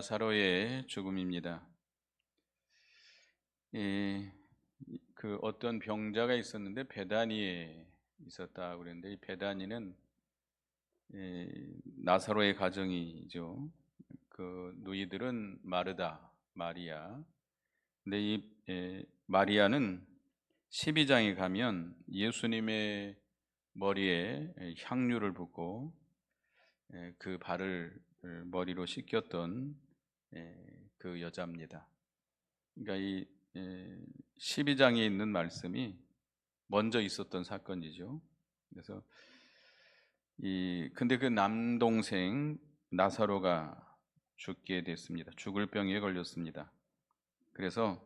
나사로의 죽음입니다. 이, 그 어떤 병자가 있었는데 베다니에 있었다 그랬는데 이 베다니는 나사로의 가정이죠. 그 누이들은 마르다, 마리아. 근데 이 마리아는 12장에 가면 예수님의 머리에 향유를 붓고 그 발을 머리로 씻겼던 그 여자입니다. 그러니까 이 12장에 있는 말씀이 먼저 있었던 사건이죠. 그래서 근데 그 남동생 나사로가 죽게 됐습니다. 죽을 병에 걸렸습니다. 그래서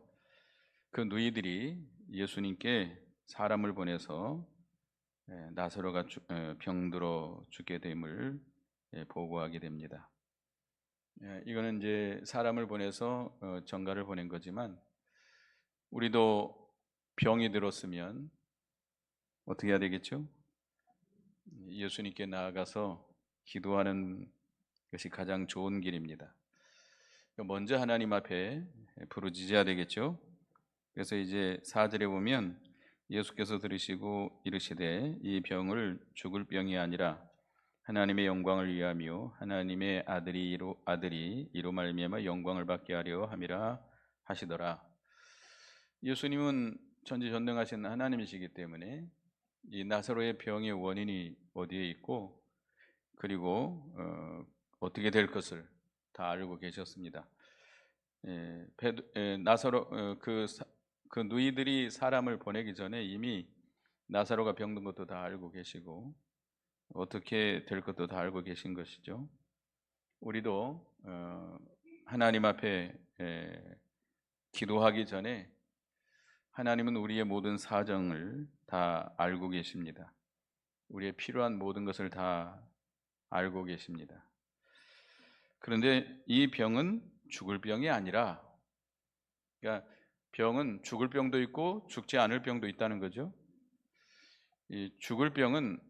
그 누이들이 예수님께 사람을 보내서 나사로가 병들어 죽게 됨을 보고하게 됩니다. 이거는 이제 사람을 보내서 전가를 보낸 거지만 우리도 병이 들었으면 어떻게 해야 되겠죠? 예수님께 나아가서 기도하는 것이 가장 좋은 길입니다. 먼저 하나님 앞에 부르짖어야 되겠죠? 그래서 이제 4절에 보면 예수께서 들으시고 이르시되 이 병을 죽을 병이 아니라 하나님의 영광을 위하며 하나님의 아들이 이로 말미암아 영광을 받게 하려 함이라 하시더라. 예수님은 전지전능하신 하나님이시기 때문에 이 나사로의 병의 원인이 어디에 있고 그리고 어떻게 될 것을 다 알고 계셨습니다. 나사로 그 누이들이 사람을 보내기 전에 이미 나사로가 병든 것도 다 알고 계시고 어떻게 될 것도 다 알고 계신 것이죠. 우리도 하나님 앞에 기도하기 전에 하나님은 우리의 모든 사정을 다 알고 계십니다. 우리의 필요한 모든 것을 다 알고 계십니다. 그런데 이 병은 죽을 병이 아니라, 그러니까 병은 죽을 병도 있고 죽지 않을 병도 있다는 거죠. 이 죽을 병은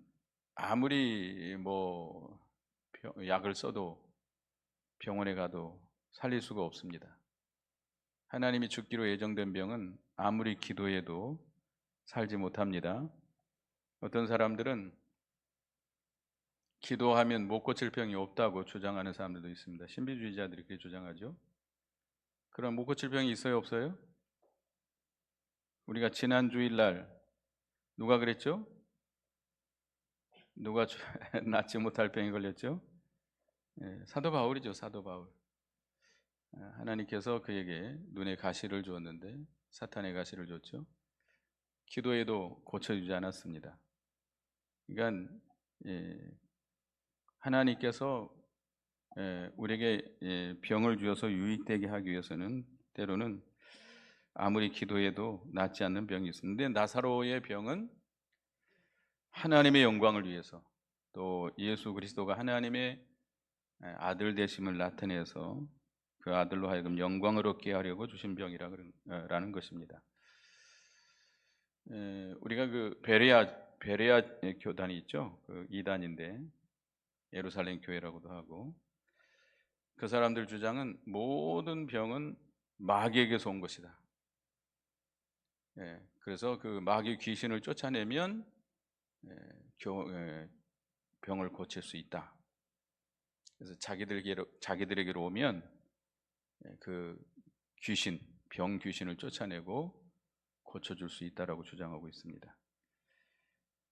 아무리 뭐 약을 써도 병원에 가도 살릴 수가 없습니다. 하나님이 죽기로 예정된 병은 아무리 기도해도 살지 못합니다. 어떤 사람들은 기도하면 못 고칠 병이 없다고 주장하는 사람들도 있습니다. 신비주의자들이 그렇게 주장하죠. 그럼 못 고칠 병이 있어요, 없어요? 우리가 지난 주일날 누가 그랬죠? 누가 낫지 못할 병에 걸렸죠? 사도 바울이죠, 사도 바울. 하나님께서 그에게 눈에 가시를 주었는데 사탄의 가시를 줬죠. 기도해도 고쳐주지 않았습니다. 그러니까 하나님께서 우리에게 병을 주어서 유익되게 하기 위해서는 때로는 아무리 기도해도 낫지 않는 병이 있었는데 나사로의 병은 하나님의 영광을 위해서 또 예수 그리스도가 하나님의 아들 되심을 나타내서 그 아들로 하여금 영광을 얻게 하려고 주신 병이라는 것입니다. 우리가 그 베레아 교단이 있죠. 그 이단인데 예루살렘 교회라고도 하고 그 사람들 주장은 모든 병은 마귀에게서 온 것이다. 그래서 그 마귀 귀신을 쫓아내면 병을 고칠 수 있다. 그래서 자기들에게로 오면 그 병 귀신을 쫓아내고 고쳐줄 수 있다라고 주장하고 있습니다.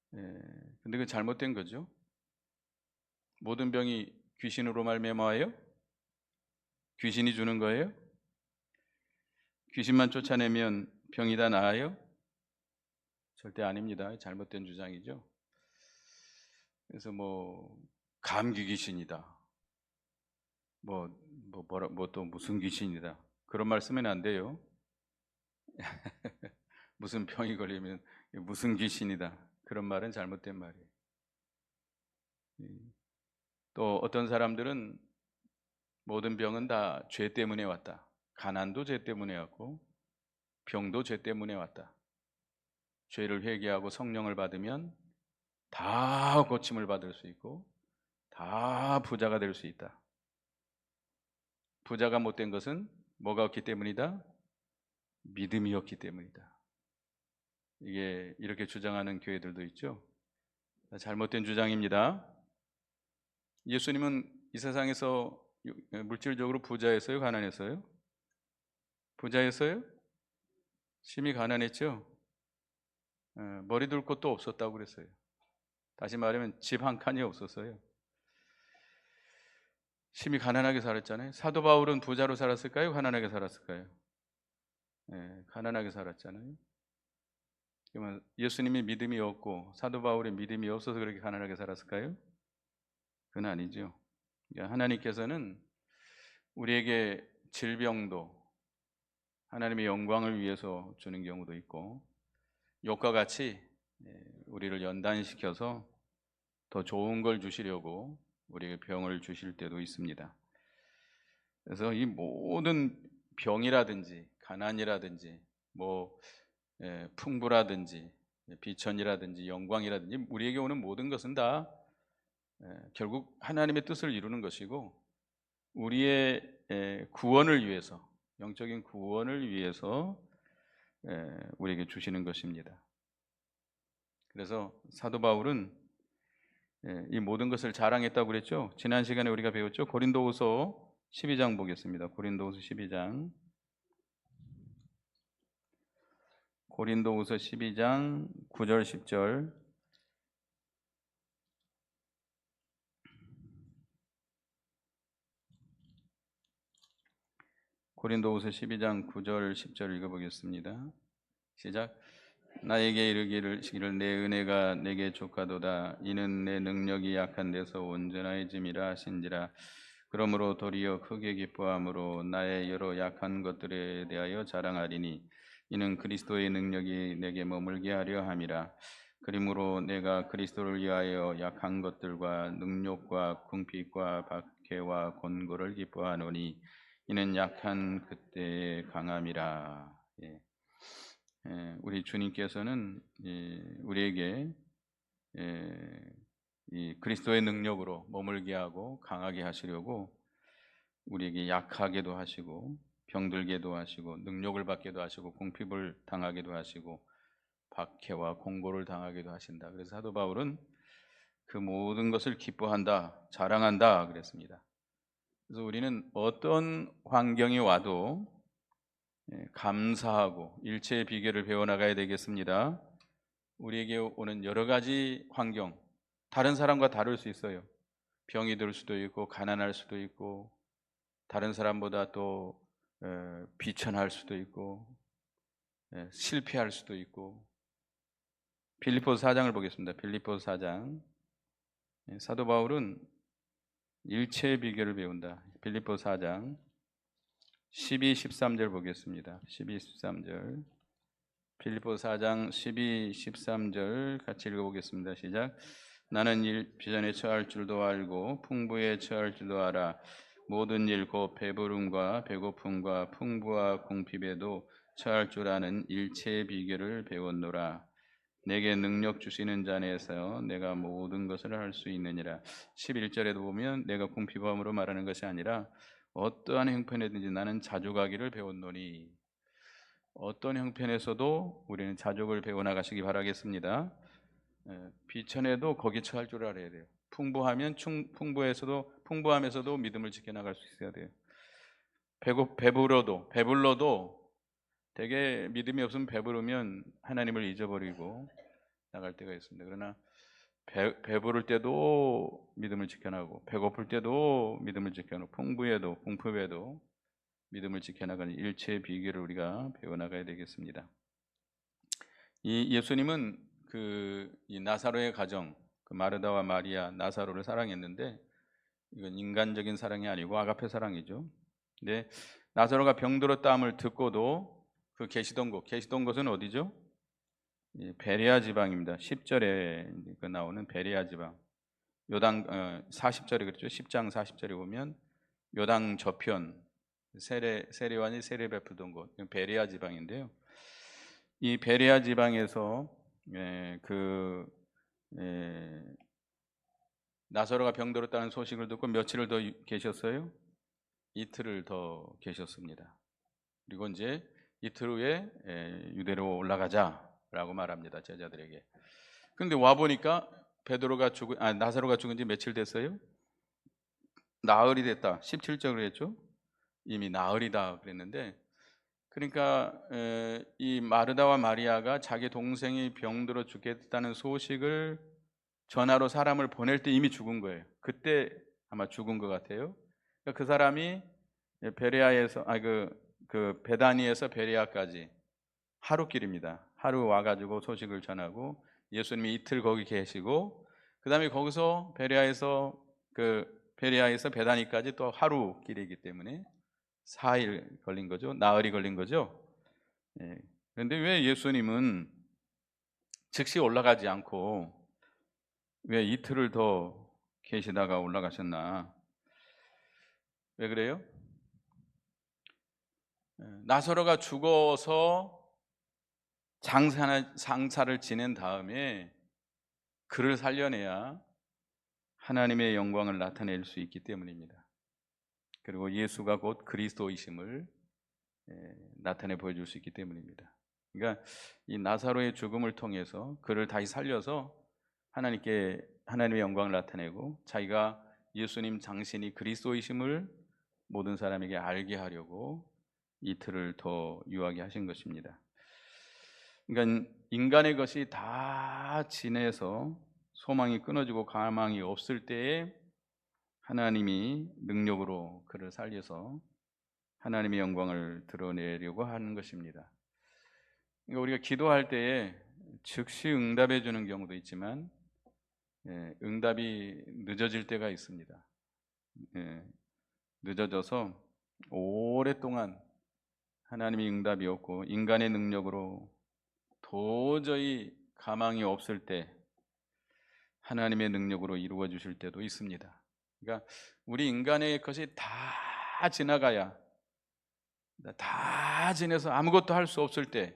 근데 그 잘못된 거죠. 모든 병이 귀신으로 말미암아요? 귀신이 주는 거예요? 귀신만 쫓아내면 병이 다 나아요? 절대 아닙니다. 잘못된 주장이죠. 그래서 뭐 감기 귀신이다. 뭐 또 무슨 귀신이다. 그런 말 쓰면 안 돼요. 무슨 병이 걸리면 무슨 귀신이다. 그런 말은 잘못된 말이에요. 또 어떤 사람들은 모든 병은 다 죄 때문에 왔다. 가난도 죄 때문에 왔고 병도 죄 때문에 왔다. 죄를 회개하고 성령을 받으면 다 고침을 받을 수 있고 다 부자가 될 수 있다. 부자가 못된 것은 뭐가 없기 때문이다? 믿음이 없기 때문이다. 이게 이렇게 주장하는 교회들도 있죠. 잘못된 주장입니다. 예수님은 이 세상에서 물질적으로 부자였어요? 가난했어요? 부자였어요? 심히 가난했죠. 머리 둘 곳도 없었다고 그랬어요. 다시 말하면 집 한 칸이 없었어요. 심히 가난하게 살았잖아요. 사도 바울은 부자로 살았을까요? 가난하게 살았을까요? 가난하게 살았잖아요. 그러면 예수님이 믿음이 없고 사도 바울이 믿음이 없어서 그렇게 가난하게 살았을까요? 그건 아니죠. 그러니까 하나님께서는 우리에게 질병도 하나님의 영광을 위해서 주는 경우도 있고, 욕과 같이 우리를 연단시켜서 더 좋은 걸 주시려고 우리에게 병을 주실 때도 있습니다. 그래서 이 모든 병이라든지 가난이라든지 풍부라든지 비천이라든지 영광이라든지 우리에게 오는 모든 것은 다 결국 하나님의 뜻을 이루는 것이고, 우리의 구원을 위해서, 영적인 구원을 위해서 우리에게 주시는 것입니다. 그래서 사도 바울은 이 모든 것을 자랑했다고 그랬죠. 지난 시간에 우리가 배웠죠. 고린도후서 12장 보겠습니다. 고린도후서 12장. 고린도후서 12장 9절 10절. 고린도후서 12장 9절 10절 읽어보겠습니다. 시작. 나에게 이르기를 내 은혜가 내게 족하도다. 이는 내 능력이 약한 데서 온전해짐이라 하신지라. 그러므로 도리어 크게 기뻐함으로 나의 여러 약한 것들에 대하여 자랑하리니 이는 그리스도의 능력이 내게 머물게 하려 함이라. 그러므로 내가 그리스도를 위하여 약한 것들과 능욕과 궁핍과 박해와 곤고를 기뻐하노니 이는 약한 그때의 강함이라. 우리 주님께서는 우리에게 이 그리스도의 능력으로 머물게 하고 강하게 하시려고 우리에게 약하게도 하시고 병들게도 하시고 능욕을 받게도 하시고 궁핍을 당하게도 하시고 박해와 공고를 당하게도 하신다. 그래서 사도 바울은 그 모든 것을 기뻐한다, 자랑한다 그랬습니다. 그래서 우리는 어떤 환경이 와도 감사하고 일체의 비결을 배워나가야 되겠습니다. 우리에게 오는 여러 가지 환경, 다른 사람과 다를 수 있어요. 병이 들 수도 있고 가난할 수도 있고 다른 사람보다 또 비천할 수도 있고 실패할 수도 있고. 빌립보서 4장을 보겠습니다. 빌립보서 4장. 사도 바울은 일체의 비결을 배운다. 빌립보서 4장 12, 13절 보겠습니다. 12, 13절. 빌립보서 4장 12, 13절 같이 읽어보겠습니다. 시작. 나는 비전에 처할 줄도 알고 풍부에 처할 줄도 알아. 모든 일 곧 배부름과 배고픔과 풍부와 궁핍에도 처할 줄 아는 일체의 비결을 배웠노라. 내게 능력 주시는 자 안에서 내가 모든 것을 할 수 있느니라. 11절에도 보면 내가 궁핍함으로 말하는 것이 아니라 어떠한 형편이든지 나는 자족하기를 배웠노니. 어떤 형편에서도 우리는 자족을 배워나가시기 바라겠습니다. 비천에도 거기 처할 줄 알아야 돼요. 풍부함에서도 믿음을 지켜나갈 수 있어야 돼요. 배불러도 되게 믿음이 없으면 배부르면 하나님을 잊어버리고 나갈 때가 있습니다. 그러나 배부를 때도 믿음을 지켜나가고 배고플 때도 믿음을 지켜나가고 풍부에도 궁핍에도 믿음을 지켜나가는 일체의 비결을 우리가 배워나가야 되겠습니다. 이 예수님은 이 나사로의 가정, 그 마르다와 마리아, 나사로를 사랑했는데 이건 인간적인 사랑이 아니고 아가페 사랑이죠. 근데 나사로가 병들었다함을 듣고도 그 계시던 곳은 어디죠? 베레아 지방입니다. 10절에 나오는 베레아 지방. 요당 40절에 그랬죠. 10장 40절에 보면 요당 저편 세례관이 세례 베풀던 곳 베레아 지방인데요. 이 베레아 지방에서 나사로가 병들었다는 소식을 듣고 며칠을 더 계셨어요? 이틀을 더 계셨습니다. 그리고 이제 이틀 후에 유대로 올라가자라고 말합니다, 제자들에게. 근데 와 보니까 나사로가 죽은 지 며칠 됐어요? 나흘이 됐다. 17절을 했죠. 이미 나흘이다 그랬는데, 그러니까 이 마르다와 마리아가 자기 동생이 병들어 죽겠다는 소식을 전하러 사람을 보낼 때 이미 죽은 거예요. 그때 아마 죽은 것 같아요. 그러니까 그 사람이 베레아에서 그 베다니에서 베레아까지 하루길입니다. 하루 와가지고 소식을 전하고 예수님이 이틀 거기 계시고, 그 다음에 거기서 베레아에서 베다니까지 또 하루 길이기 때문에 4일 걸린 거죠. 나흘이 걸린 거죠. 예. 그런데 왜 예수님은 즉시 올라가지 않고 왜 이틀을 더 계시다가 올라가셨나? 왜 그래요? 나사로가 죽어서 장사를 지낸 다음에 그를 살려내야 하나님의 영광을 나타낼 수 있기 때문입니다. 그리고 예수가 곧 그리스도이심을 나타내 보여줄 수 있기 때문입니다. 그러니까 이 나사로의 죽음을 통해서 그를 다시 살려서 하나님의 영광을 나타내고 자기가 예수님 당신이 그리스도이심을 모든 사람에게 알게 하려고 이틀을 더 유하게 하신 것입니다. 그러니까 인간의 것이 다 지내서 소망이 끊어지고 가망이 없을 때에 하나님이 능력으로 그를 살려서 하나님의 영광을 드러내려고 하는 것입니다. 그러니까 우리가 기도할 때에 즉시 응답해 주는 경우도 있지만 응답이 늦어질 때가 있습니다. 늦어져서 오랫동안 하나님의 응답이 없고 인간의 능력으로 도저히 가망이 없을 때 하나님의 능력으로 이루어 주실 때도 있습니다. 그러니까 우리 인간의 것이 다 지나가야, 다 지내서 아무것도 할 수 없을 때,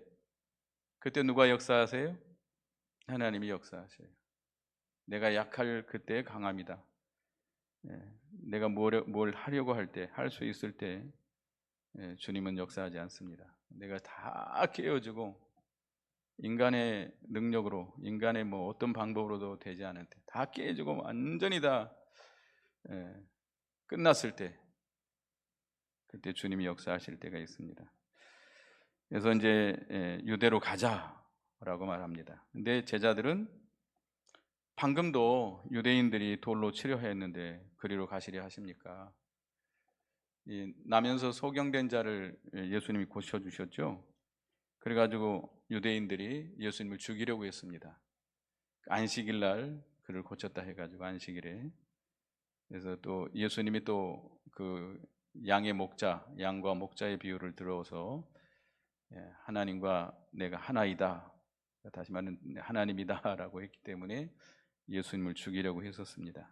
그때 누가 역사하세요? 하나님이 역사하세요. 내가 약할 그때 강함이다. 내가 뭘 하려고 할 때, 할 수 있을 때 주님은 역사하지 않습니다. 내가 다 깨어지고 인간의 능력으로, 인간의 뭐 어떤 방법으로도 되지 않을 때, 다 깨지고 완전히 다 끝났을 때, 그때 주님이 역사하실 때가 있습니다. 그래서 이제 유대로 가자라고 말합니다. 근데 제자들은 방금도 유대인들이 돌로 치려 했는데 그리로 가시려 하십니까? 나면서 소경된 자를 예수님이 고쳐주셨죠. 그래가지고 유대인들이 예수님을 죽이려고 했습니다. 안식일 날 그를 고쳤다 해가지고 안식일에. 그래서 또 예수님이 또 그 양과 목자의 비유를 들어서 하나님과 내가 하나이다, 다시 말하면 하나님이다라고 했기 때문에 예수님을 죽이려고 했었습니다.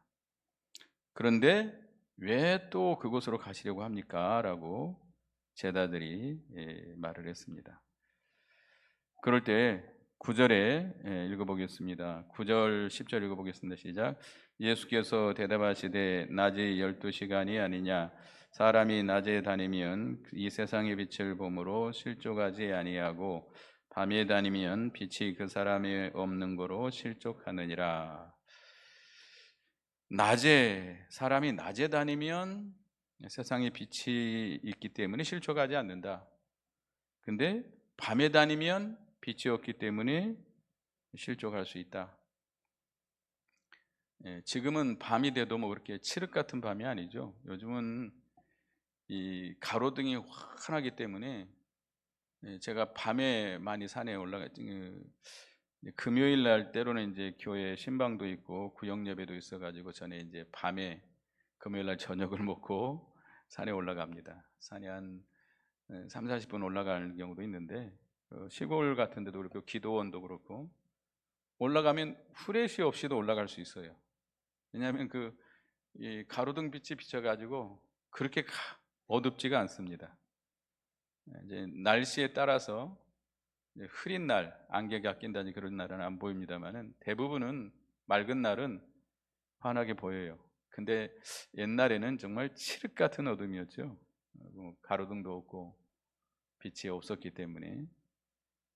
그런데 왜 또 그곳으로 가시려고 합니까? 라고 제자들이 말을 했습니다. 그럴 때 9절에 읽어보겠습니다. 9절 10절 읽어보겠습니다. 시작. 예수께서 대답하시되 낮이 12시간이 아니냐, 사람이 낮에 다니면 이 세상의 빛을 보므로 실족하지 아니하고 밤에 다니면 빛이 그 사람에 없는 거로 실족하느니라. 사람이 낮에 다니면 세상에 빛이 있기 때문에 실족하지 않는다. 근데 밤에 다니면 빛이 없기 때문에 실족할 수 있다. 지금은 밤이 돼도 뭐 그렇게 칠흑 같은 밤이 아니죠. 요즘은 이 가로등이 환하기 때문에 제가 밤에 많이 산에 금요일 날 때로는 이제 교회 신방도 있고 구역 예배도 있어가지고 전에 이제 밤에 금요일 날 저녁을 먹고 산에 올라갑니다. 산에 한 3, 40분 올라가는 경우도 있는데 시골 같은 데도 그렇고 기도원도 그렇고 올라가면 후레쉬 없이도 올라갈 수 있어요. 왜냐하면 이 가로등 빛이 비춰가지고 그렇게 어둡지가 않습니다. 이제 날씨에 따라서 흐린 날, 안개가 낀다든지 그런 날은 안 보입니다만은 대부분은 맑은 날은 환하게 보여요. 근데 옛날에는 정말 칠흑 같은 어둠이었죠. 가로등도 없고 빛이 없었기 때문에.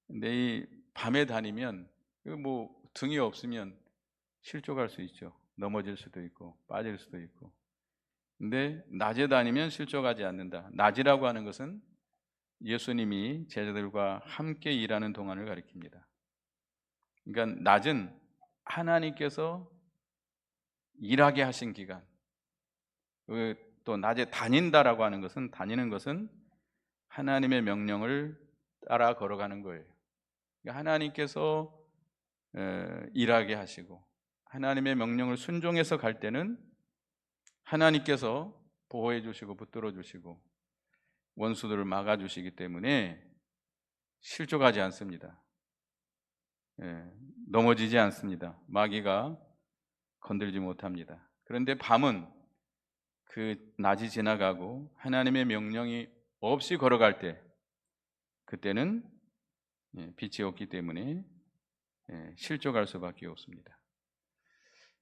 근데 이 밤에 다니면 뭐 등이 없으면 실족할 수 있죠. 넘어질 수도 있고 빠질 수도 있고. 근데 낮에 다니면 실족하지 않는다. 낮이라고 하는 것은 예수님이 제자들과 함께 일하는 동안을 가리킵니다. 그러니까 낮은 하나님께서 일하게 하신 기간. 또 낮에 다닌다라고 하는 것은, 다니는 것은 하나님의 명령을 따라 걸어가는 거예요. 그러니까 하나님께서 일하게 하시고 하나님의 명령을 순종해서 갈 때는 하나님께서 보호해 주시고 붙들어 주시고 원수들을 막아 주시기 때문에 실족하지 않습니다. 넘어지지 않습니다. 마귀가 건들지 못합니다. 그런데 밤은 그 낮이 지나가고 하나님의 명령이 없이 걸어갈 때, 그때는 빛이 없기 때문에 실족할 수밖에 없습니다.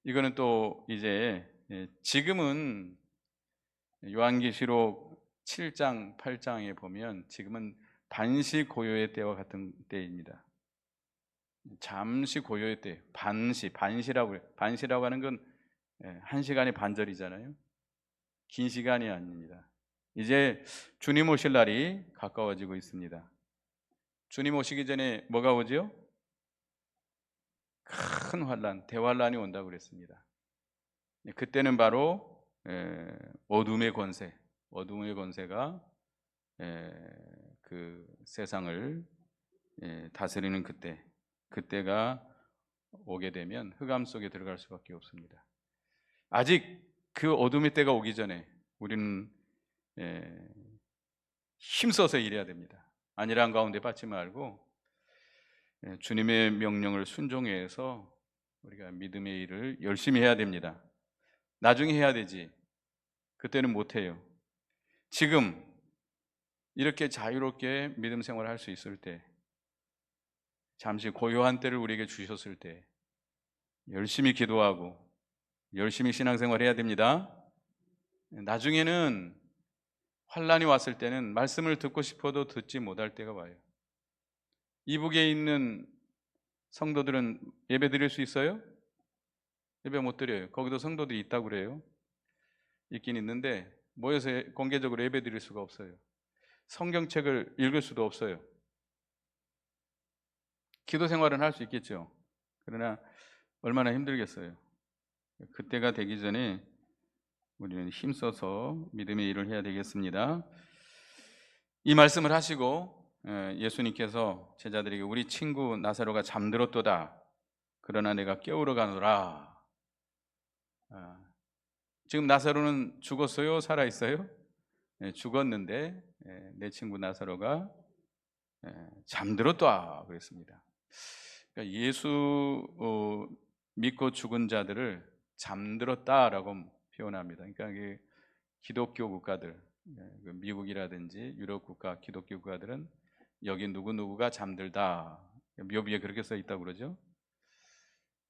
이거는 또 이제 지금은 요한계시록 7장, 8장에 보면 지금은 반시 고요의 때와 같은 때입니다. 잠시 고요의 때, 반시라고 해요. 반시라고 하는 건 1시간의 반절이잖아요. 긴 시간이 아닙니다. 이제 주님 오실 날이 가까워지고 있습니다. 주님 오시기 전에 뭐가 오죠? 큰 환란, 대환란이 온다고 그랬습니다. 그때는 바로 어둠의 권세가 그 세상을 다스리는 그때가 오게 되면 흑암 속에 들어갈 수밖에 없습니다. 아직 그 어둠의 때가 오기 전에 우리는 힘써서 일해야 됩니다. 안일한 가운데 빠지 말고 주님의 명령을 순종해서 우리가 믿음의 일을 열심히 해야 됩니다. 나중에 해야 되지, 그때는 못해요. 지금 이렇게 자유롭게 믿음 생활을 할 수 있을 때, 잠시 고요한 때를 우리에게 주셨을 때 열심히 기도하고 열심히 신앙생활 해야 됩니다. 나중에는 환란이 왔을 때는 말씀을 듣고 싶어도 듣지 못할 때가 와요. 이북에 있는 성도들은 예배 드릴 수 있어요? 예배 못 드려요. 거기도 성도들이 있다고 그래요. 있긴 있는데 모여서 공개적으로 예배 드릴 수가 없어요. 성경책을 읽을 수도 없어요. 기도 생활은 할 수 있겠죠. 그러나 얼마나 힘들겠어요. 그때가 되기 전에 우리는 힘써서 믿음의 일을 해야 되겠습니다. 이 말씀을 하시고 예수님께서 제자들에게 우리 친구 나사로가 잠들었도다. 그러나 내가 깨우러 가노라. 지금 나사로는 죽었어요? 살아있어요? 죽었는데 내 친구 나사로가 잠들었다 그랬습니다. 그러니까 예수 믿고 죽은 자들을 잠들었다라고 표현합니다. 그러니까 이게 기독교 국가들, 미국이라든지 유럽 국가 기독교 국가들은 여기 누구누구가 잠들다, 묘비에 그렇게 써 있다고 그러죠.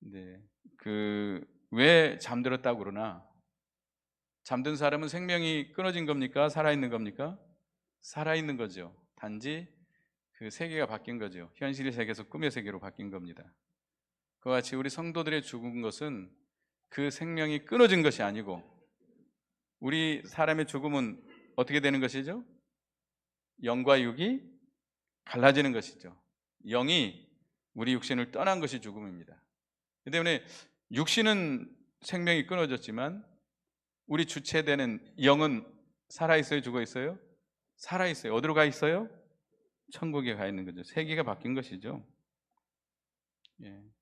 근데 왜 잠들었다고 그러나, 잠든 사람은 생명이 끊어진 겁니까? 살아있는 겁니까? 살아있는 거죠. 단지 그 세계가 바뀐 거죠. 현실 세계에서 꿈의 세계로 바뀐 겁니다. 그와 같이 우리 성도들의 죽은 것은 그 생명이 끊어진 것이 아니고, 우리 사람의 죽음은 어떻게 되는 것이죠? 영과 육이 갈라지는 것이죠. 영이 우리 육신을 떠난 것이 죽음입니다. 그렇기 때문에 육신은 생명이 끊어졌지만 우리 주체되는 영은 살아있어요? 죽어있어요? 살아있어요. 어디로 가 있어요? 천국에 가 있는 거죠. 세계가 바뀐 것이죠.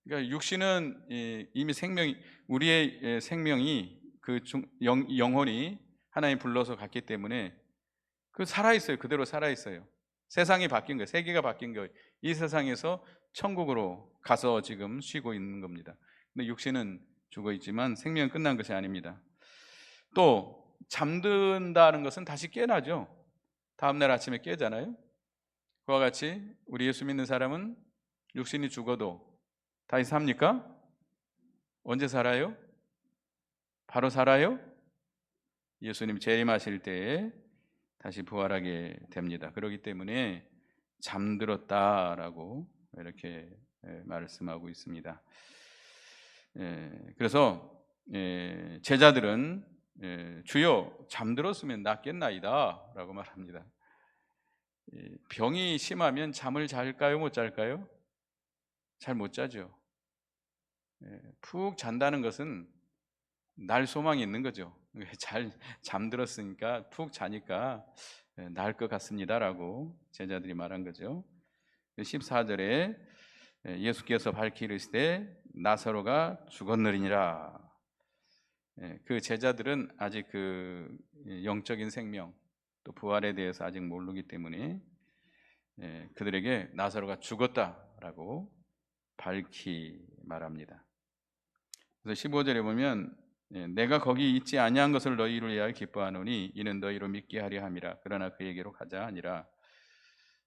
그러니까 육신은 이미 우리의 생명이 영혼이 하나님 불러서 갔기 때문에 살아있어요. 그대로 살아있어요. 세상이 바뀐 거예요. 세계가 바뀐 거예요. 이 세상에서 천국으로 가서 지금 쉬고 있는 겁니다. 근데 육신은 죽어 있지만 생명은 끝난 것이 아닙니다. 또 잠든다는 것은 다시 깨나죠. 다음날 아침에 깨잖아요. 그와 같이 우리 예수 믿는 사람은 육신이 죽어도 다시 삽니까? 언제 살아요? 바로 살아요? 예수님 재림하실 때에 다시 부활하게 됩니다. 그렇기 때문에 잠들었다라고 이렇게 말씀하고 있습니다. 그래서 제자들은 주여 잠들었으면 낫겠나이다라고 말합니다. 병이 심하면 잠을 잘까요, 못 잘까요? 잘 못 자죠. 푹 잔다는 것은 날 소망이 있는 거죠. 잘 잠들었으니까 푹 자니까 나을 것 같습니다라고 제자들이 말한 거죠. 14절에 예수께서 밝히시되 나사로가 죽었느니라. 그 제자들은 아직 그 영적인 생명 또 부활에 대해서 아직 모르기 때문에 그들에게 나사로가 죽었다라고 밝히 말합니다. 그래서 15절에 보면 내가 거기 있지 아니한 것을 너희를 위하여 기뻐하노니 이는 너희로 믿게 하려 함이라. 그러나 그에게로 가자 아니라.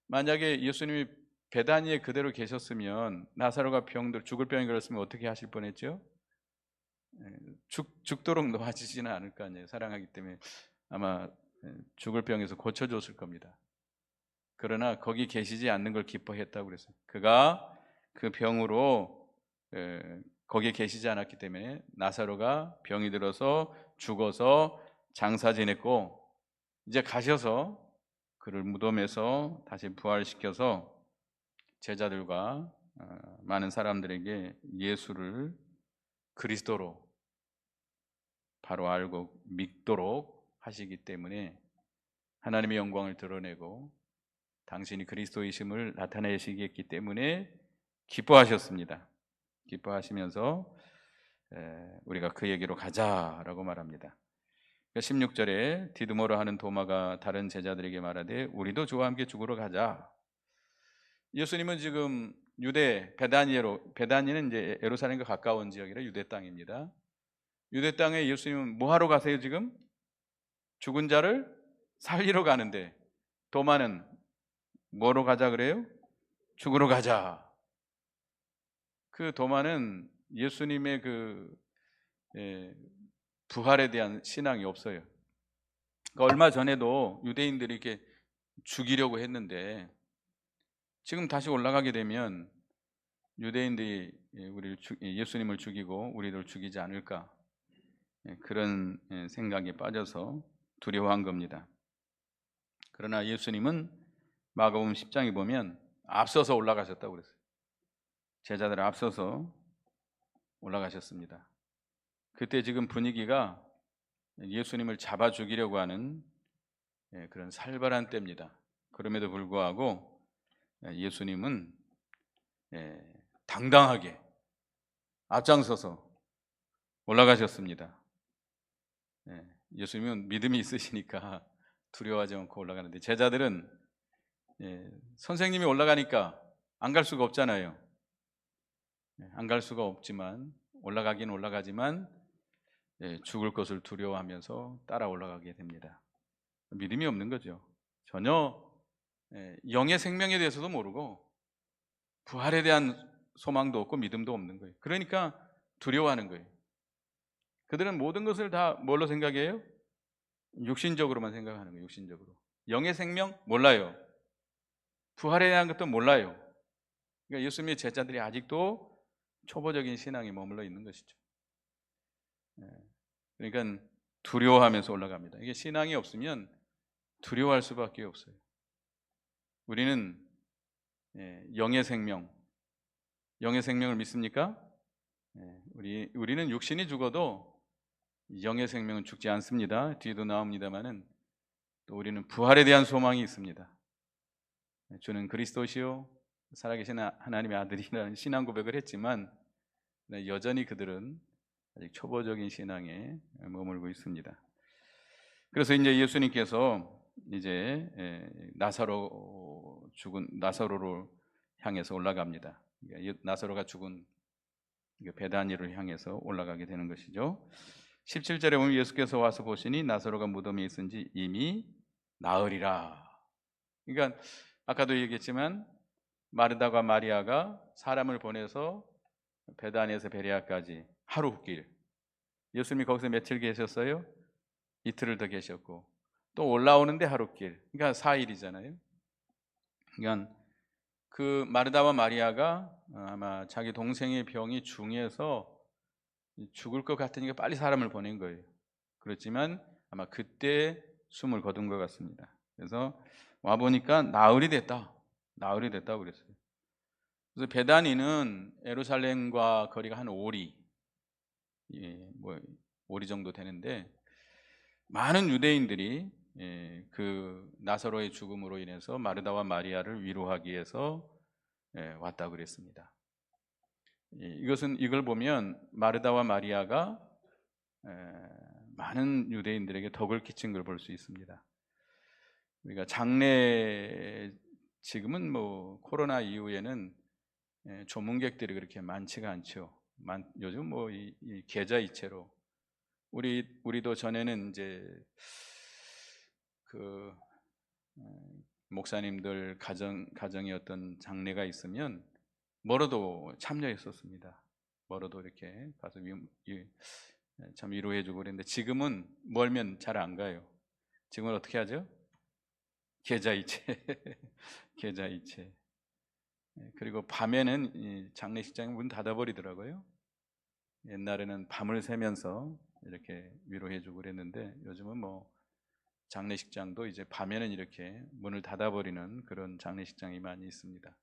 만약에 예수님이 베다니에 그대로 계셨으면 나사로가 죽을 병이 걸렸으면 어떻게 하실 뻔했죠? 죽도록 놓아지지는 않을 거 아니에요. 사랑하기 때문에 아마 죽을 병에서 고쳐줬을 겁니다. 그러나 거기 계시지 않는 걸 기뻐했다고 그랬어요. 그가 그 병으로 거기에 계시지 않았기 때문에 나사로가 병이 들어서 죽어서 장사 지냈고 이제 가셔서 그를 무덤에서 다시 부활시켜서 제자들과 많은 사람들에게 예수를 그리스도로 바로 알고 믿도록 하시기 때문에 하나님의 영광을 드러내고 당신이 그리스도이심을 나타내시기 때문에 기뻐하셨습니다. 기뻐하시면서 우리가 그에게로 가자라고 말합니다. 16절에 디두모라 하는 도마가 다른 제자들에게 말하되 우리도 저와 함께 죽으러 가자. 예수님은 지금 유대 베다니는 이제 예루살렘과 가까운 지역이라 유대 땅입니다. 유대 땅에 예수님은 뭐 하러 가세요 지금? 죽은 자를 살리러 가는데 도마는 뭐로 가자 그래요? 죽으러 가자. 그 도마는 예수님의 그 부활에 대한 신앙이 없어요. 그러니까 얼마 전에도 유대인들이 이렇게 죽이려고 했는데 지금 다시 올라가게 되면 유대인들이 예수님을 죽이고 우리를 죽이지 않을까 그런 생각에 빠져서 두려워한 겁니다. 그러나 예수님은 마가복음 10장에 보면 앞서서 올라가셨다고 그랬어요. 제자들 앞서서 올라가셨습니다. 그때 지금 분위기가 예수님을 잡아 죽이려고 하는 그런 살벌한 때입니다. 그럼에도 불구하고 예수님은 당당하게 앞장서서 올라가셨습니다. 예수님은 믿음이 있으시니까 두려워하지 않고 올라가는데 제자들은 선생님이 올라가니까 안 갈 수가 없잖아요. 안 갈 수가 없지만 올라가긴 올라가지만 죽을 것을 두려워하면서 따라 올라가게 됩니다. 믿음이 없는 거죠. 전혀 영의 생명에 대해서도 모르고 부활에 대한 소망도 없고 믿음도 없는 거예요. 그러니까 두려워하는 거예요. 그들은 모든 것을 다 뭘로 생각해요? 육신적으로만 생각하는 거예요. 육신적으로. 영의 생명 몰라요. 부활에 대한 것도 몰라요. 그러니까 예수님의 제자들이 아직도 초보적인 신앙에 머물러 있는 것이죠. 그러니까 두려워하면서 올라갑니다. 이게 신앙이 없으면 두려워할 수밖에 없어요. 우리는 영의 생명을 믿습니까? 우리는 육신이 죽어도 영의 생명은 죽지 않습니다. 뒤에도 나옵니다만은 또 우리는 부활에 대한 소망이 있습니다. 주는 그리스도시요 살아계신 하나님의 아들이라는 신앙 고백을 했지만 여전히 그들은 아직 초보적인 신앙에 머물고 있습니다. 그래서 이제 예수님께서 이제 나사로를 향해서 올라갑니다. 나사로가 죽은 베다니를 향해서 올라가게 되는 것이죠. 17절에 보면 예수께서 와서 보시니 나사로가 무덤에 있은지 이미 나으리라. 그러니까 아까도 얘기했지만 마르다가 마리아가 사람을 보내서 베다니에서 베레아까지 하루 길 예수님이 거기서 며칠 계셨어요? 이틀을 더 계셨고 또 올라오는데 하루길, 그러니까 4일이잖아요. 그러니까 그 마르다와 마리아가 아마 자기 동생의 병이 중해서 죽을 것 같으니까 빨리 사람을 보낸 거예요. 그렇지만 아마 그때 숨을 거둔 것 같습니다. 그래서 와 보니까 나흘이 됐다. 나흘이 됐다고 그랬어요. 그래서 베다니는 예루살렘과 거리가 한 오리, 뭐 오리 정도 되는데 많은 유대인들이 그 나사로의 죽음으로 인해서 마르다와 마리아를 위로하기 위해서 왔다고 그랬습니다. 이걸 보면 마르다와 마리아가 많은 유대인들에게 덕을 끼친 걸 볼 수 있습니다. 우리가 장례, 지금은 뭐 코로나 이후에는 조문객들이 그렇게 많지가 않죠. 요즘 뭐 이 계좌이체로 우리도 전에는 이제 그 목사님들 가정의 어떤 장례가 있으면 뭐라도 참여했었습니다. 뭐라도 이렇게 가서 참 위로해주고 그랬는데 지금은 멀면 잘 안 가요. 지금은 어떻게 하죠? 계좌이체, 계좌이체. 그리고 밤에는 이 장례식장 문 닫아버리더라고요. 옛날에는 밤을 새면서 이렇게 위로해주고 그랬는데 요즘은 뭐 장례식장도 이제 밤에는 이렇게 문을 닫아버리는 그런 장례식장이 많이 있습니다.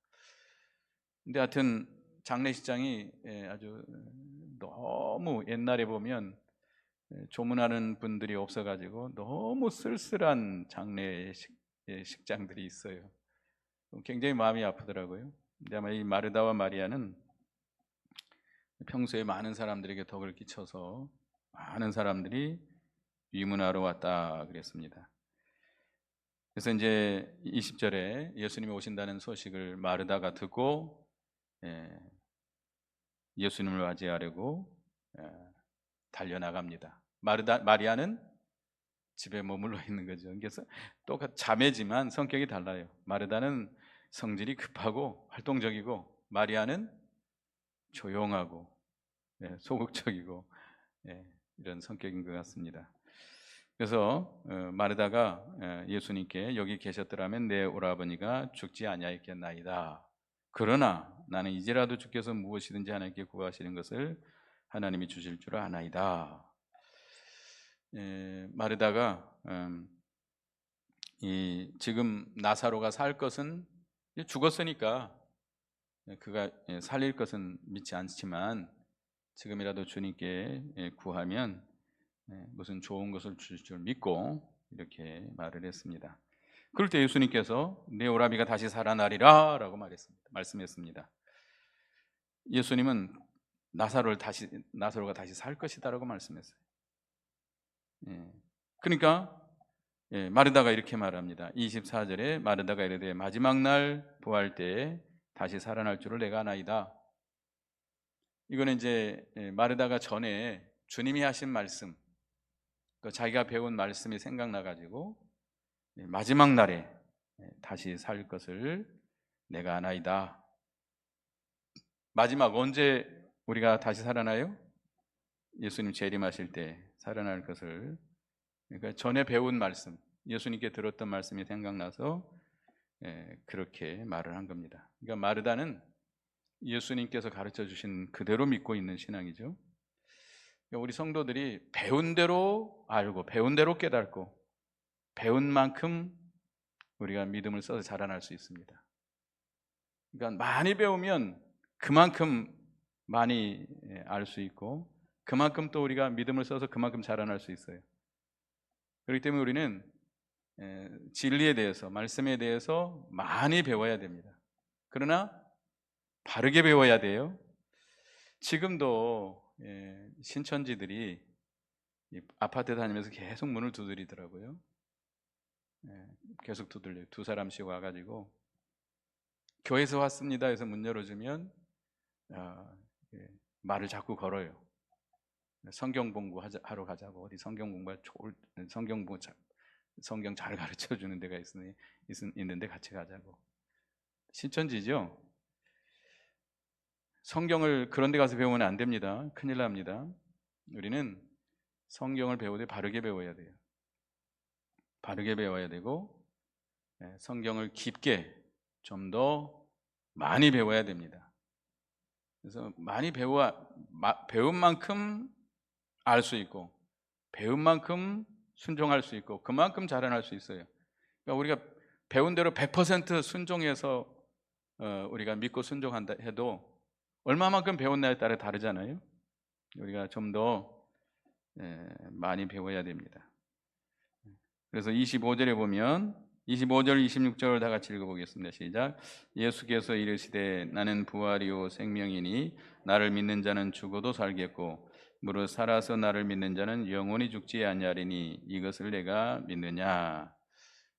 근데 하여튼 장례식장이 아주 너무 옛날에 보면 조문하는 분들이 없어가지고 너무 쓸쓸한 장례식장들이 있어요. 굉장히 마음이 아프더라고요. 근데 아마 이 마르다와 마리아는 평소에 많은 사람들에게 덕을 끼쳐서 많은 사람들이 위문하러 왔다 그랬습니다. 그래서 이제 20절에 예수님이 오신다는 소식을 마르다가 듣고 예수님을 맞이하려고 달려나갑니다. 마리아는 집에 머물러 있는 거죠. 그래서 똑같 자매지만 성격이 달라요. 마르다는 성질이 급하고 활동적이고 마리아는 조용하고 소극적이고 이런 성격인 것 같습니다. 그래서 마르다가 예수님께 여기 계셨더라면 내 오라버니가 죽지 아니하였겠나이다. 그러나 나는 이제라도 주께서 무엇이든지 하나님께 구하시는 것을 하나님이 주실 줄 아나이다. 마르다가 지금 나사로가 살 것은 죽었으니까 그가 살릴 것은 믿지 않지만 지금이라도 주님께 구하면 무슨 좋은 것을 주실 줄 믿고 이렇게 말을 했습니다. 그럴 때 예수님께서 내 오라비가 다시 살아나리라 라고 말씀했습니다. 예수님은 나사로가 다시 살 것이다 라고 말씀했어요. 그러니까 마르다가 이렇게 말합니다. 24절에 마르다가 이르되 마지막 날 부활 때에 다시 살아날 줄을 내가 아나이다. 이거는 이제 마르다가 전에 주님이 하신 말씀, 또 자기가 배운 말씀이 생각나가지고 마지막 날에 다시 살 것을 내가 아나이다. 마지막 언제 우리가 다시 살아나요? 예수님 재림하실 때 살아날 것을, 그러니까 전에 배운 말씀, 예수님께 들었던 말씀이 생각나서 그렇게 말을 한 겁니다. 그러니까 마르다는 예수님께서 가르쳐 주신 그대로 믿고 있는 신앙이죠. 그러니까 우리 성도들이 배운 대로 알고 배운 대로 깨닫고 배운 만큼 우리가 믿음을 써서 자라날 수 있습니다. 그러니까 많이 배우면 그만큼 많이 알 수 있고 그만큼 또 우리가 믿음을 써서 그만큼 자라날 수 있어요. 그렇기 때문에 우리는 진리에 대해서, 말씀에 대해서 많이 배워야 됩니다. 그러나 바르게 배워야 돼요. 지금도 신천지들이 아파트 다니면서 계속 문을 두드리더라고요. 계속 두들려요. 두 사람씩 와가지고 교회에서 왔습니다 해서 문 열어주면 말을 자꾸 걸어요. 성경 공부하러 가자고. 어디 성경 공부할 성경 잘 가르쳐 주는 데가 있는데 같이 가자고. 신천지죠. 성경을 그런 데 가서 배우면 안 됩니다. 큰일 납니다. 우리는 성경을 배우되 바르게 배워야 돼요. 바르게 배워야 되고 성경을 깊게 좀 더 많이 배워야 됩니다. 그래서 많이 배운 만큼 알 수 있고 배운 만큼 순종할 수 있고 그만큼 자라날 수 있어요. 그러니까 우리가 배운 대로 100% 순종해서 우리가 믿고 순종한다 해도 얼마만큼 배웠냐에 따라 다르잖아요. 우리가 좀 더 많이 배워야 됩니다. 그래서 25절에 보면 25절 26절 다 같이 읽어보겠습니다. 시작. 예수께서 이르시되 나는 부활이요 생명이니 나를 믿는 자는 죽어도 살겠고 무릇 살아서 나를 믿는 자는 영원히 죽지 아니하리니 이것을 내가 믿느냐.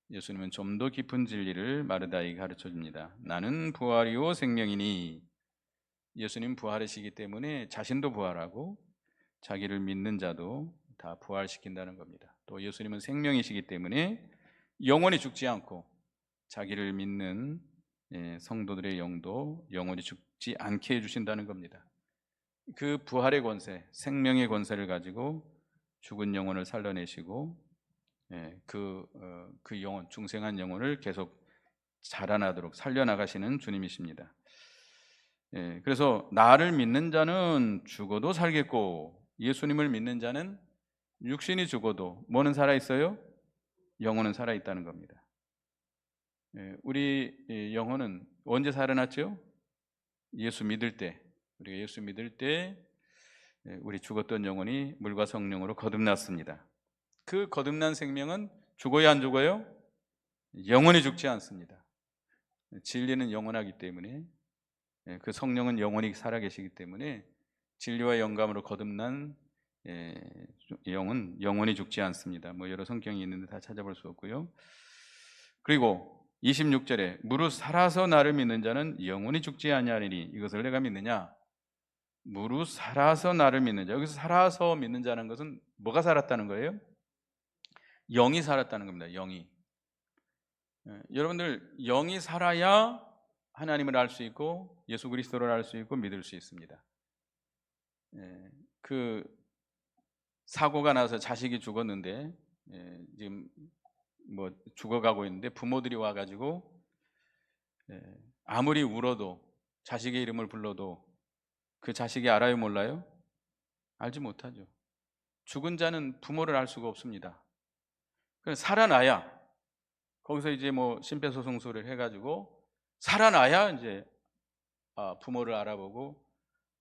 예수님은 좀 더 깊은 진리를 마르다에게 가르쳐 줍니다. 나는 부활이요 생명이니, 예수님 부활이시기 때문에 자신도 부활하고 자기를 믿는 자도 다 부활시킨다는 겁니다. 또 예수님은 생명이시기 때문에 영원히 죽지 않고 자기를 믿는 성도들의 영도 영원히 죽지 않게 해주신다는 겁니다. 그 부활의 권세, 생명의 권세를 가지고 죽은 영혼을 살려내시고 그 영혼, 중생한 영혼을 계속 자라나도록 살려나가시는 주님이십니다. 그래서 나를 믿는 자는 죽어도 살겠고, 예수님을 믿는 자는 육신이 죽어도 뭐는 살아있어요? 영혼은 살아있다는 겁니다. 우리 영혼은 언제 살아났죠? 예수 믿을 때. 우리가 예수 믿을 때 우리 죽었던 영혼이 물과 성령으로 거듭났습니다. 그 거듭난 생명은 죽어야 안 죽어요? 영원히 죽지 않습니다. 진리는 영원하기 때문에, 그 성령은 영원히 살아계시기 때문에 진리와 영감으로 거듭난 영은 영원히 죽지 않습니다. 뭐 여러 성경이 있는데 다 찾아볼 수 없고요. 그리고 26절에 무릇 살아서 나를 믿는 자는 영원히 죽지 아니하리니 이것을 내가 믿느냐. 무릇 살아서 나를 믿는 자, 여기서 살아서 믿는 자는 것은 뭐가 살았다는 거예요? 영이 살았다는 겁니다. 영이. 여러분들 영이 살아야 하나님을 알 수 있고 예수 그리스도를 알 수 있고 믿을 수 있습니다. 그 사고가 나서 자식이 죽었는데 지금 뭐 죽어가고 있는데 부모들이 와가지고 아무리 울어도 자식의 이름을 불러도 그 자식이 알아요, 몰라요? 알지 못하죠. 죽은 자는 부모를 알 수가 없습니다. 그래서 살아나야, 거기서 이제 뭐 심폐소생술을 해가지고 살아나야 이제 부모를 알아보고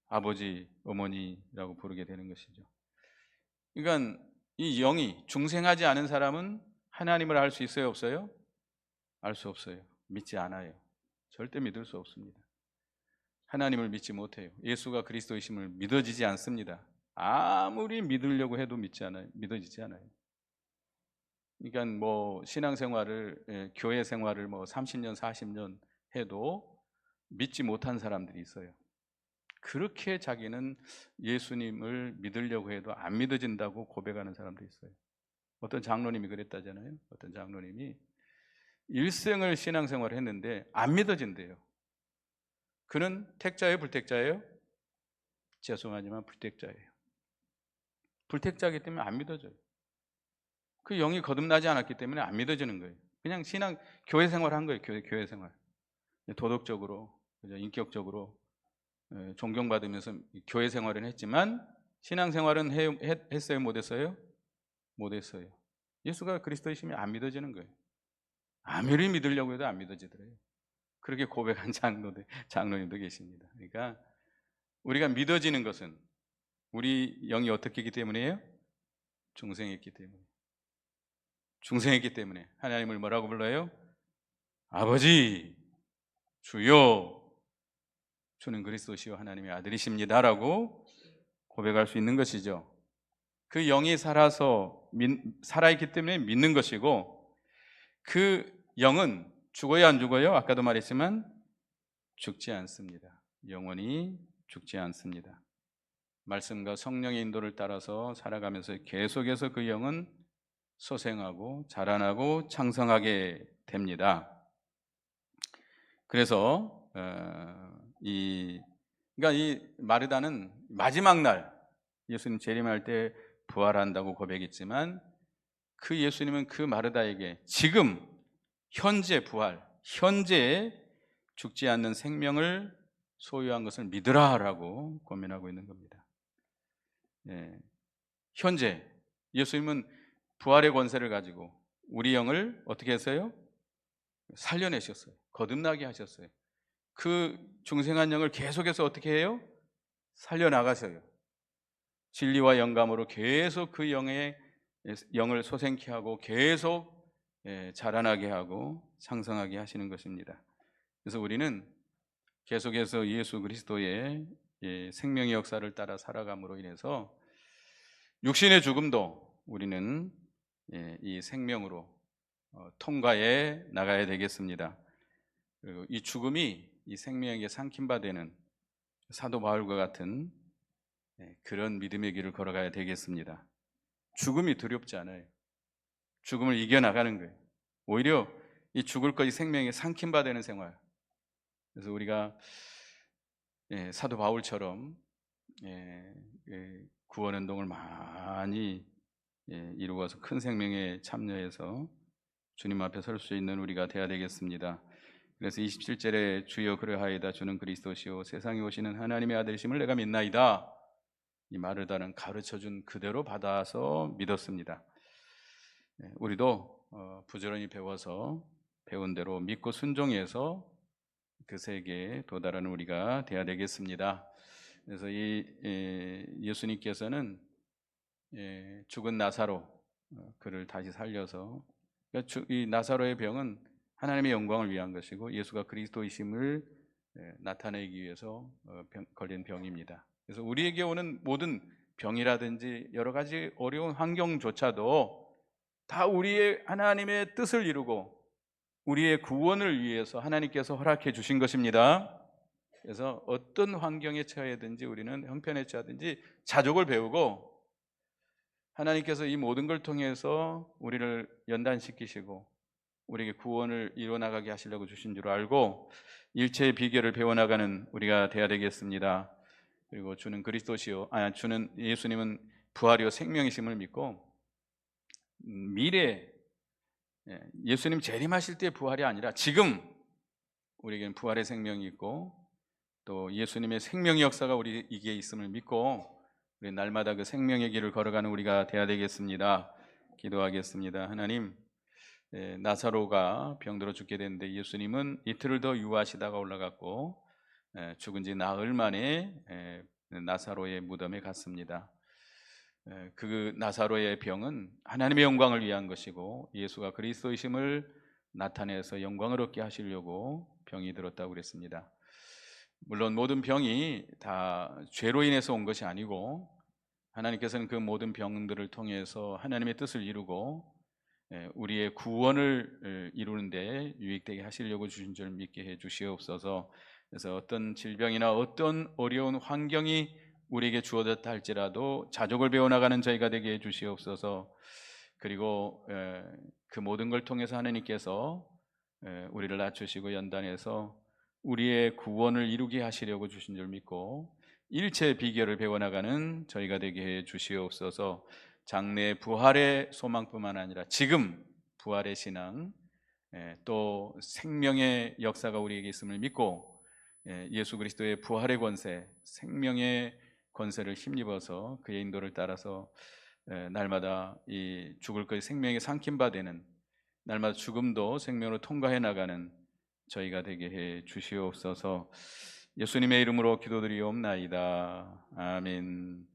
아버지, 어머니라고 부르게 되는 것이죠. 그러니까 이 영이 중생하지 않은 사람은 하나님을 알 수 있어요, 없어요? 알 수 없어요. 믿지 않아요. 절대 믿을 수 없습니다. 하나님을 믿지 못해요. 예수가 그리스도이심을 믿어지지 않습니다. 아무리 믿으려고 해도 믿어지지 않아요. 그러니까 뭐 신앙생활을, 교회 생활을 뭐 30년, 40년 해도 믿지 못한 사람들이 있어요. 그렇게 자기는 예수님을 믿으려고 해도 안 믿어진다고 고백하는 사람도 있어요. 어떤 장로님이 그랬다잖아요. 어떤 장로님이 일생을 신앙생활을 했는데 안 믿어진대요. 그는 택자예요, 불택자예요? 죄송하지만 불택자예요. 불택자이기 때문에 안 믿어져요. 그 영이 거듭나지 않았기 때문에 안 믿어지는 거예요. 그냥 교회 생활한 거예요. 교회 생활. 도덕적으로, 인격적으로 존경받으면서 교회 생활은 했지만 신앙생활은 했어요, 못했어요? 못했어요. 예수가 그리스도이심이 안 믿어지는 거예요. 아무리 믿으려고 해도 안 믿어지더래요. 그렇게 고백한 장로님도 계십니다. 그러니까 우리가 믿어지는 것은 우리 영이 어떻게 했기 때문이에요? 중생했기 때문에. 중생했기 때문에 하나님을 뭐라고 불러요? 아버지, 주여, 주는 그리스도시요 하나님의 아들이십니다라고 고백할 수 있는 것이죠. 그 영이 살아있기 때문에 믿는 것이고, 그 영은 죽어야 안 죽어요? 아까도 말했지만 죽지 않습니다. 영원히 죽지 않습니다. 말씀과 성령의 인도를 따라서 살아가면서 계속해서 그 영은 소생하고 자라나고 창성하게 됩니다. 그래서 그러니까 이 마르다는 마지막 날 예수님 재림할 때 부활한다고 고백했지만 그 예수님은 그 마르다에게 지금 현재 부활, 현재 죽지 않는 생명을 소유한 것을 믿으라라고 권면하고 있는 겁니다. 예, 현재 예수님은 부활의 권세를 가지고 우리 영을 어떻게 했어요? 살려내셨어요. 거듭나게 하셨어요. 그 중생한 영을 계속해서 어떻게 해요? 살려나가셔요. 진리와 영감으로 계속 그 영을 소생케 하고 계속 자라나게 하고 상성하게 하시는 것입니다. 그래서 우리는 계속해서 예수 그리스도의 생명의 역사를 따라 살아감으로 인해서 육신의 죽음도 우리는 이 생명으로 통과해 나가야 되겠습니다. 그리고 이 죽음이 이 생명에게 삼킨 바 되는 사도 바울과 같은 그런 믿음의 길을 걸어가야 되겠습니다. 죽음이 두렵지 않아요. 죽음을 이겨나가는 거예요. 오히려 이 죽을 것이 생명에 삼킨 바 되는 생활. 그래서 우리가 사도 바울처럼 구원운동을 많이 이루어서 큰 생명에 참여해서 주님 앞에 설 수 있는 우리가 되어야 되겠습니다. 그래서 27절에 주여 그러하이다 주는 그리스도시요 세상에 오시는 하나님의 아들이심을 내가 믿나이다. 이 마르다는 가르쳐준 그대로 받아서 믿었습니다. 우리도 부지런히 배워서 배운 대로 믿고 순종해서 그 세계에 도달하는 우리가 되어야 되겠습니다. 그래서 예수님께서는 죽은 나사로 그를 다시 살려서 이 나사로의 병은 하나님의 영광을 위한 것이고 예수가 그리스도이심을 나타내기 위해서 걸린 병입니다. 그래서 우리에게 오는 모든 병이라든지 여러 가지 어려운 환경조차도 다 우리의 하나님의 뜻을 이루고 우리의 구원을 위해서 하나님께서 허락해 주신 것입니다. 그래서 어떤 환경에 처해든지 우리는 형편에 처하든지 자족을 배우고 하나님께서 이 모든 걸 통해서 우리를 연단시키시고 우리에게 구원을 이루어나가게 하시려고 주신 줄 알고 일체의 비결을 배워나가는 우리가 되어야 되겠습니다. 그리고 주는 그리스도시요 주는 예수님은 부활이요 생명이심을 믿고 미래 예수님 재림하실 때 부활이 아니라 지금 우리에게는 부활의 생명이 있고 또 예수님의 생명의 역사가 우리에게 있음을 믿고 우리 날마다 그 생명의 길을 걸어가는 우리가 되어야 되겠습니다. 기도하겠습니다. 하나님, 나사로가 병들어 죽게 됐는데 예수님은 이틀을 더 유하시다가 올라갔고 죽은 지 나흘 만에 나사로의 무덤에 갔습니다. 그 나사로의 병은 하나님의 영광을 위한 것이고 예수가 그리스도이심을 나타내서 영광을 얻게 하시려고 병이 들었다고 그랬습니다. 물론 모든 병이 다 죄로 인해서 온 것이 아니고 하나님께서는 그 모든 병들을 통해서 하나님의 뜻을 이루고 우리의 구원을 이루는 데 유익되게 하시려고 주신 줄 믿게 해 주시옵소서. 그래서 어떤 질병이나 어떤 어려운 환경이 우리에게 주어졌다 할지라도 자족을 배워나가는 저희가 되게 해 주시옵소서. 그리고 그 모든 걸 통해서 하나님께서 우리를 낮추시고 연단해서 우리의 구원을 이루게 하시려고 주신 줄 믿고 일체의 비결을 배워나가는 저희가 되게 해 주시옵소서. 장래 부활의 소망뿐만 아니라 지금 부활의 신앙 또 생명의 역사가 우리에게 있음을 믿고 예수 그리스도의 부활의 권세, 생명의 권세를 힘입어서 그의 인도를 따라서 날마다 이 죽을 것이 생명에 삼킨 바 되는 날마다 죽음도 생명으로 통과해 나가는 저희가 되게 해 주시옵소서. 예수님의 이름으로 기도드리옵나이다. 아멘.